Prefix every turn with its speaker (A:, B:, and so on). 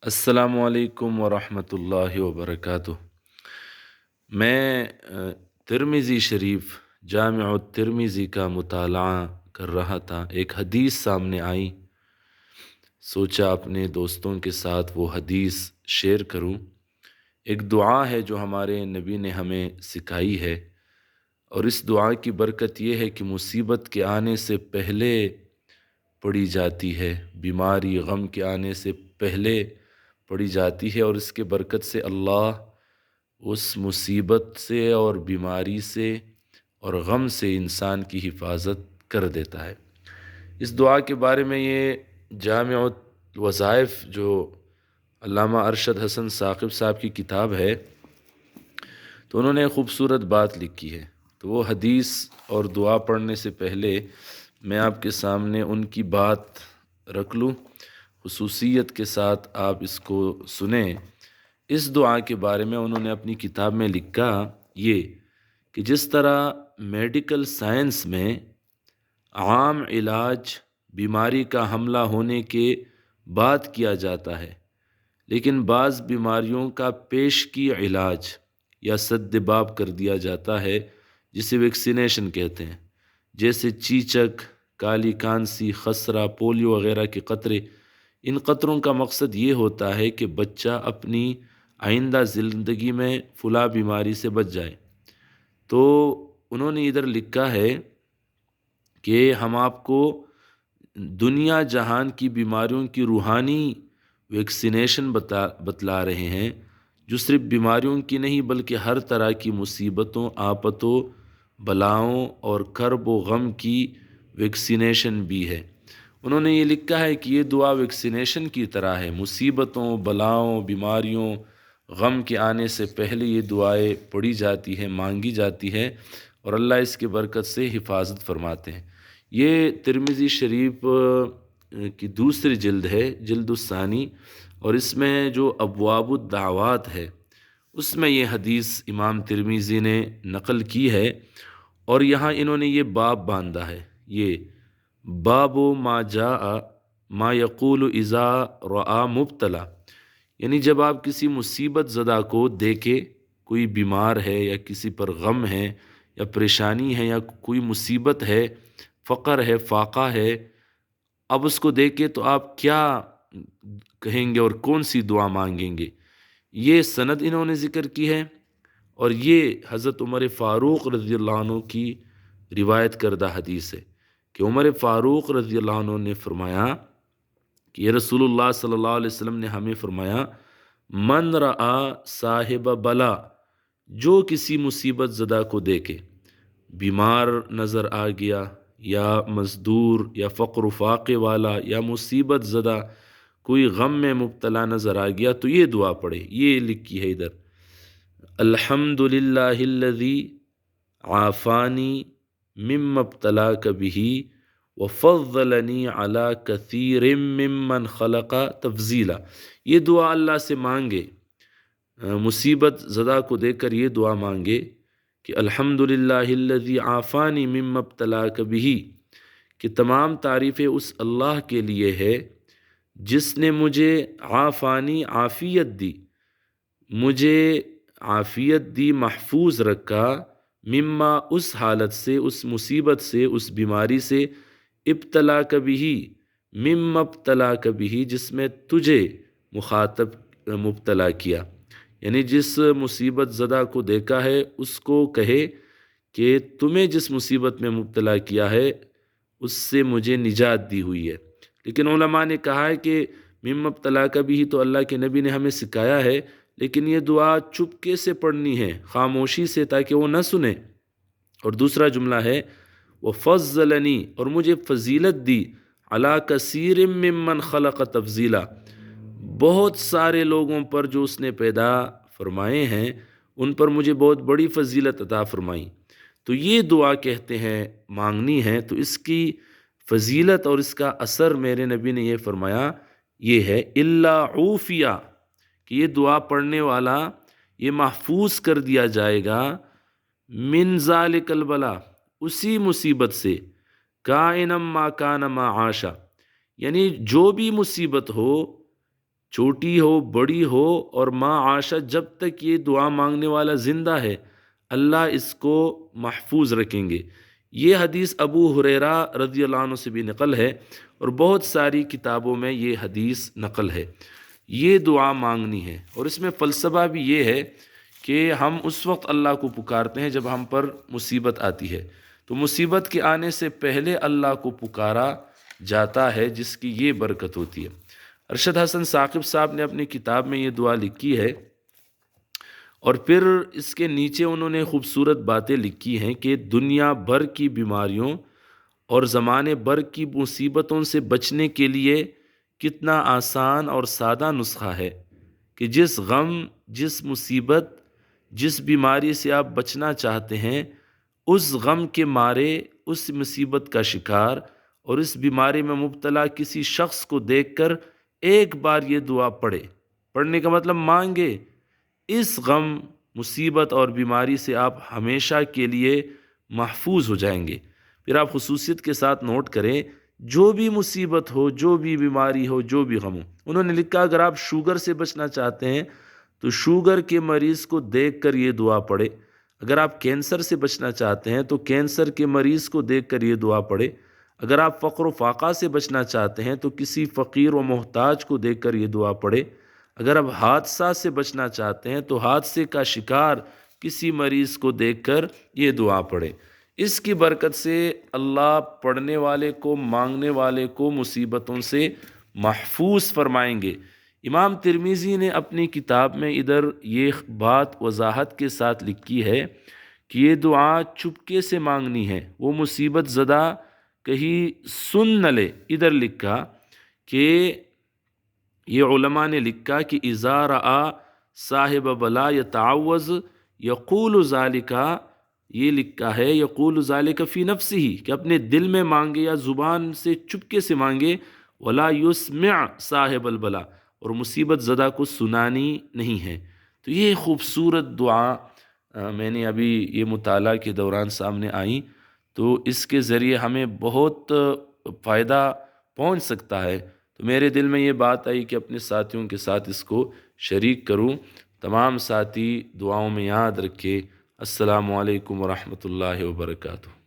A: अस्सलामु अलैकुम वरहमतुल्लाहि वबरकातुह। मैं तिर्मिज़ी शरीफ जामिअ तिर्मिज़ी का मुताला कर रहा था। एक हदीस सामने आई, सोचा अपने दोस्तों के साथ वो हदीस शेयर करूं। एक दुआ है जो हमारे नबी ने हमें सिखाई है, और इस दुआ की बरकत ये है कि मुसीबत के आने से पहले पड़ी जाती है, बीमारी गम के आने से पहले पड़ी जाती है, और इसके बरकत से अल्लाह उस मुसीबत से और बीमारी से और गम से इंसान की हिफाजत कर देता है। इस दुआ के बारे में ये जामिअ वज़ाइफ़ जो अल्लामा अरशद हसन साक़िब साहब की किताब है, तो उन्होंने खूबसूरत बात लिखी है। तो वो हदीस और दुआ पढ़ने से पहले मैं आपके सामने उनकी बात रख लूँ, खुसूसियत के साथ आप इसको सुने। इस दुआ के बारे में उन्होंने अपनी किताब में लिखा ये कि जिस तरह मेडिकल साइंस में आम इलाज बीमारी का हमला होने के बाद किया जाता है, लेकिन बाज़ बीमारियों का पेशगी इलाज या सद्दबाब कर दिया जाता है, जिसे वैक्सीनेशन कहते हैं। जैसे चीचक, काली कांसी, खसरा, पोलियो वगैरह के कतरे। इन कतरों का मकसद ये होता है कि बच्चा अपनी आइंदा ज़िंदगी में फुला बीमारी से बच जाए। तो उन्होंने इधर लिखा है कि हम आपको दुनिया जहान की बीमारियों की रूहानी वैक्सीनेशन बतला रहे हैं, जो सिर्फ बीमारियों की नहीं बल्कि हर तरह की मुसीबतों, आफतों, बलाओं और कर्ब व गम की वैक्सीनेशन भी है। उन्होंने ये लिखा है कि ये दुआ वैक्सीनेशन की तरह है। मुसीबतों, बलाओं, बीमारियों, गम के आने से पहले ये दुआएं पढ़ी जाती हैं, मांगी जाती हैं, और अल्लाह इसकी बरकत से हिफाजत फरमाते हैं। ये तिर्मिज़ी शरीफ की दूसरी जिल्द है, जिल्दुस्सानी, और इसमें जो अब्वाबुद दावात है उसमें ये हदीस इमाम तिर्मिज़ी ने नकल की है, और यहाँ इन्होंने ये बाब बांधा है, ये बाबो मा जाआ मा यक़ूलु इज़ा रआ मुब्तला। यानी जब आप किसी मुसीबत ज़दा को देखे, कोई बीमार है या किसी पर गम है या परेशानी है या कोई मुसीबत है, फ़क़र है, फाका है, अब उसको देखे तो आप क्या कहेंगे और कौन सी दुआ मांगेंगे। ये सनद इन्होंने ज़िक्र की है, और ये हज़रत उमर फ़ारूक़ रज़ियल्लाहु अन्हु की रिवायत करदा हदीस है कि उमर फ़ारूक़ रज़ियल्लाहु अन्हु ने फरमाया कि ये रसूलुल्लाह सल्लल्लाहु अलैहि वसल्लम ने हमें फरमाया, मन रआ साहिब बला, जो किसी मुसीबत ज़दा को देखे, बीमार नज़र आ गया या मज़दूर या फ़क़्र फ़ाक़े वाला या मुसीबत ज़दा कोई गम में मुब्तला नज़र आ गया, तो ये दुआ पढ़े। ये लिखी है इधर, अल्हम्दुलिल्लाहिल्लज़ी आफ़ानी मिम्मा इब्तलाक बिही व फ़ज़्ज़लनी अला कसीरिम मिम्मन ख़लक़ा तफ़ज़ीला। ये दुआ अल्लाह से मांगे, मुसीबत ज़दा को देखकर ये दुआ मांगे कि अल्हम्दुलिल्लाहिल्लज़ी आफ़ानी मिम्मा इब्तलाक बिही, कि तमाम तारीफ़ें उस अल्लाह के लिए है जिसने मुझे आफ़ानी आफ़ियत दी, मुझे आफ़ियत दी, महफूज रखा, मिम्मा उस हालत से, उस मुसीबत से, उस बीमारी से, इब्तला कबिही मिम्मा इब्तला कबिही, जिसमें तुझे मुखातब मुब्तला किया। यानी जिस मुसीबत ज़दा को देखा है उसको कहे कि तुम्हें जिस मुसीबत में मुब्तला किया है उससे मुझे निजात दी हुई है। लेकिन उलमा ने कहा है कि मिम्मा इब्तला कबिही तो अल्लाह के नबी ने हमें सिखाया है, लेकिन ये दुआ चुपके से पढ़नी है, खामोशी से, ताकि वो न सुने। और दूसरा जुमला है वो फ़ज़्ज़लनी, और मुझे फ़जीलत दी, अला कसीरिम मिम्मन ख़लक़ तफ़ज़ीला, बहुत सारे लोगों पर जो उसने पैदा फरमाए हैं उन पर मुझे बहुत बड़ी फ़जीलत अता फरमाई। तो ये दुआ कहते हैं मांगनी है, तो इसकी फ़जीलत और इसका असर मेरे नबी ने ये फरमाया ये है, इल्ला ऊफ़िया, कि ये दुआ पढ़ने वाला ये महफूज कर दिया जाएगा, मिन ज़ालिकल बला, उसी मुसीबत से, काइनम मा कान मा आशा, यानी जो भी मुसीबत हो, چھوٹی ہو بڑی ہو، اور ماں عاشا، جب تک یہ دعا مانگنے والا زندہ ہے اللہ اس کو محفوظ رکھیں گے۔ یہ حدیث ابو ہریرہ رضی اللہ عنہ سے بھی نقل ہے، اور بہت ساری کتابوں میں یہ حدیث نقل ہے۔ یہ دعا مانگنی ہے، اور اس میں فلسفہ بھی یہ ہے کہ ہم اس وقت اللہ کو پکارتے ہیں جب ہم پر مصیبت آتی ہے، تو مصیبت کے آنے سے پہلے اللہ کو پکارا جاتا ہے، جس کی یہ برکت ہوتی ہے۔ ارشد حسن ثاقب صاحب نے اپنی کتاب میں یہ دعا لکھی ہے، اور پھر اس کے نیچے انہوں نے خوبصورت باتیں لکھی ہیں کہ دنیا بھر کی بیماریوں اور زمانے بھر کی مصیبتوں سے بچنے کے لیے کتنا آسان اور سادہ نسخہ ہے کہ جس غم، جس مصیبت، جس بیماری سے آپ بچنا چاہتے ہیں، اس غم کے مارے، اس مصیبت کا شکار اور اس بیماری میں مبتلا کسی شخص کو دیکھ کر ایک بار یہ دعا پڑھنے کا مطلب مانگے، اس غم، مصیبت اور بیماری سے آپ ہمیشہ کے لیے محفوظ ہو جائیں گے۔ پھر آپ خصوصیت کے ساتھ نوٹ کریں، جو بھی مصیبت ہو، جو بھی بیماری ہو، جو بھی غم ہو، انہوں نے لکھا اگر آپ شوگر سے بچنا چاہتے ہیں تو شوگر کے مریض کو دیکھ کر یہ دعا پڑھے، اگر آپ کینسر سے بچنا چاہتے ہیں تو کینسر کے مریض کو دیکھ کر یہ دعا پڑھے، اگر آپ فقر و فاقہ سے بچنا چاہتے ہیں تو کسی فقیر و محتاج کو دیکھ کر یہ دعا پڑھے، اگر آپ حادثہ سے بچنا چاہتے ہیں تو حادثے کا شکار کسی مریض کو دیکھ کر یہ دعا پڑھے۔ اس کی برکت سے اللہ پڑھنے والے کو، مانگنے والے کو مصیبتوں سے محفوظ فرمائیں گے۔ امام ترمذی نے اپنی کتاب میں ادھر یہ بات وضاحت کے ساتھ لکھی ہے کہ یہ دعا چپکے سے مانگنی ہے، وہ مصیبت زدہ کہیں سن نہ لے۔ ادھر لکھا کہ یہ علماء نے لکھا کہ اذا رآ صاحب بلا یتعوذ یقول ذالک، یہ لکھا ہے یقول ذالک فی نفسہ، کہ اپنے دل میں مانگے یا زبان سے چپکے سے مانگے، ولا یسمع صاحب البلا، اور مصیبت زدہ کو سنانی نہیں ہے۔ تو یہ خوبصورت دعا میں نے ابھی یہ مطالعہ کے دوران سامنے آئی، تو اس کے ذریعے ہمیں بہت فائدہ پہنچ سکتا ہے۔ تو میرے دل میں یہ بات آئی کہ اپنے ساتھیوں کے ساتھ اس کو شریک کروں۔ تمام ساتھی دعاؤں میں یاد رکھے۔ السلام علیکم ورحمۃ اللہ وبرکاتہ۔